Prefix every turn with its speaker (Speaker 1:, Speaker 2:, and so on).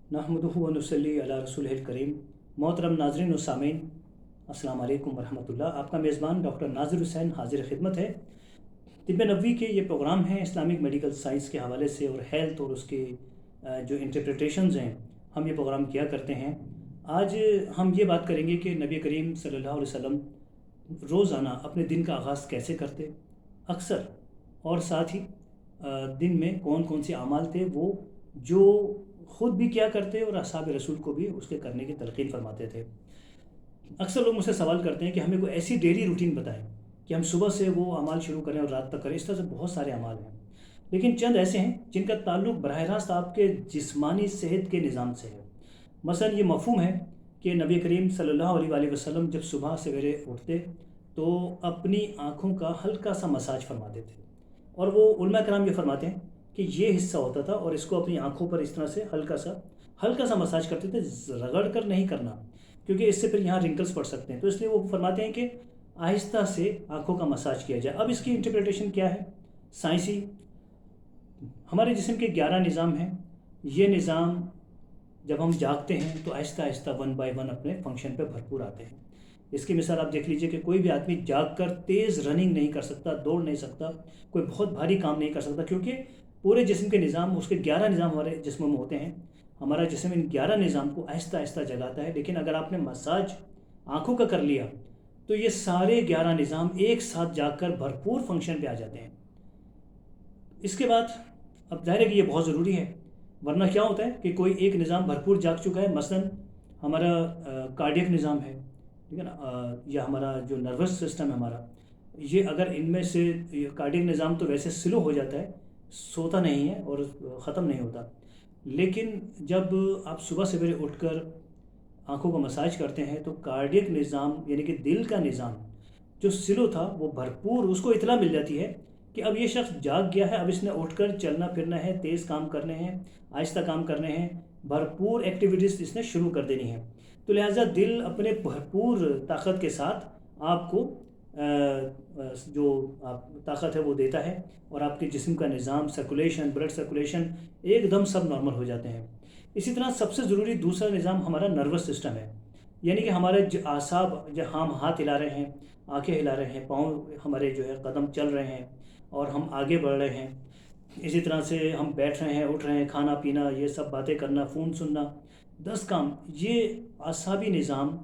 Speaker 1: नहमदुहु व नुसल्ली अला रसूलिहिल करीम। मोहतरम नाज़रीन व सामीन, अस्सलाम वालेकुम वरहमतुल्लाह। आपका मेज़बान डॉक्टर नाज़िर हुसैन हाजिर खिदमत है। तिब्ब नबवी के ये प्रोग्राम हैं इस्लामिक मेडिकल साइंस के हवाले से और हेल्थ और उसके जो इंटरप्रिटेशंस हैं, हम ये प्रोग्राम किया करते हैं। आज हम ये बात करेंगे कि नबी करीम सल्लल्लाहु अलैहि वसल्लम रोज़ाना अपने दिन का आगाज़ कैसे करते अक्सर, और साथ ही दिन में कौन कौन से अमाल थे वो जो ख़ुद भी किया करते और असहाब रसूल को भी उसके करने की तलक़ीन फरमाते थे। अक्सर लोग मुझसे सवाल करते हैं कि हमें कोई ऐसी डेली रूटीन बताएं कि हम सुबह से वो अमाल शुरू करें और रात तक करें। इस तरह से बहुत सारे अमाल हैं, लेकिन चंद ऐसे हैं जिनका ताल्लुक़ बराह रास्त आपके जिस्मानी सेहत के निज़ाम से है। मसलन ये मफ़हूम है कि नबी करीम सल्लल्लाहु अलैहि वसल्लम जब सुबह सवेरे उठते तो अपनी आँखों का हल्का सा मसाज फरमाते थे, और वो उलमा कराम ये फरमाते हैं कि ये हिस्सा होता था और इसको अपनी आँखों पर इस तरह से हल्का सा मसाज करते थे, रगड़ कर नहीं करना, क्योंकि इससे फिर यहाँ रिंकल्स पड़ सकते हैं। तो इसलिए वो फरमाते हैं कि आहिस्ता से आँखों का मसाज किया जाए। अब इसकी इंटरप्रिटेशन क्या है साइंसी? हमारे जिस्म के 11 निज़ाम हैं। ये निज़ाम जब हम जागते हैं तो Aahista Aahista one by one अपने फंक्शन पे भरपूर आते हैं। इसकी मिसाल आप देख लीजिए कि कोई भी आदमी जाग कर तेज़ रनिंग नहीं कर सकता, दौड़ नहीं सकता, कोई बहुत भारी काम नहीं कर सकता, क्योंकि पूरे जिस्म के निज़ाम, उसके 11 निज़ाम हमारे जिस्म में होते हैं। हमारा जिस्म इन 11 निज़ाम को आहिस्ता आहिस्ता जगाता है। लेकिन अगर आपने मसाज आँखों का कर लिया तो ये सारे 11 निज़ाम एक साथ जागकर भरपूर फंक्शन पे आ जाते हैं। इसके बाद अब ज़ाहिर है कि ये बहुत ज़रूरी है, वरना क्या होता है कि कोई एक निज़ाम भरपूर जाग चुका है, मसलन हमारा कार्डियक निज़ाम है, ठीक है ना, या हमारा जो नर्वस सिस्टम है हमारा, ये अगर इनमें से कार्डियक निज़ाम तो वैसे स्लो हो जाता है, सोता नहीं है और ख़त्म नहीं होता। लेकिन जब आप सुबह सवेरे उठकर आँखों का मसाज करते हैं तो कार्डियक निज़ाम यानी कि दिल का निज़ाम जो स्लो था वो भरपूर, उसको इत्तला मिल जाती है कि अब ये शख्स जाग गया है, अब इसने उठकर चलना फिरना है, तेज़ काम करने हैं, आहिस्ता काम करने हैं, भरपूर एक्टिविटीज़ इसने शुरू कर देनी है। तो लिहाजा दिल अपने भरपूर ताकत के साथ आपको जो ताकत है वो देता है, और आपके जिस्म का निज़ाम, सर्कुलेशन, ब्लड सर्कुलेशन एकदम सब नॉर्मल हो जाते हैं। इसी तरह सबसे ज़रूरी दूसरा निज़ाम हमारा नर्वस सिस्टम है, यानी कि हमारे आसाब, जब हम हाथ हिला रहे हैं, आंखें हिला रहे हैं, पाँव हमारे जो है कदम चल रहे हैं और हम आगे बढ़ रहे हैं, इसी तरह से हम बैठ रहे हैं, उठ रहे हैं, खाना पीना, ये सब बातें करना, फ़ोन सुनना, 10 काम, ये आसाबी निज़ाम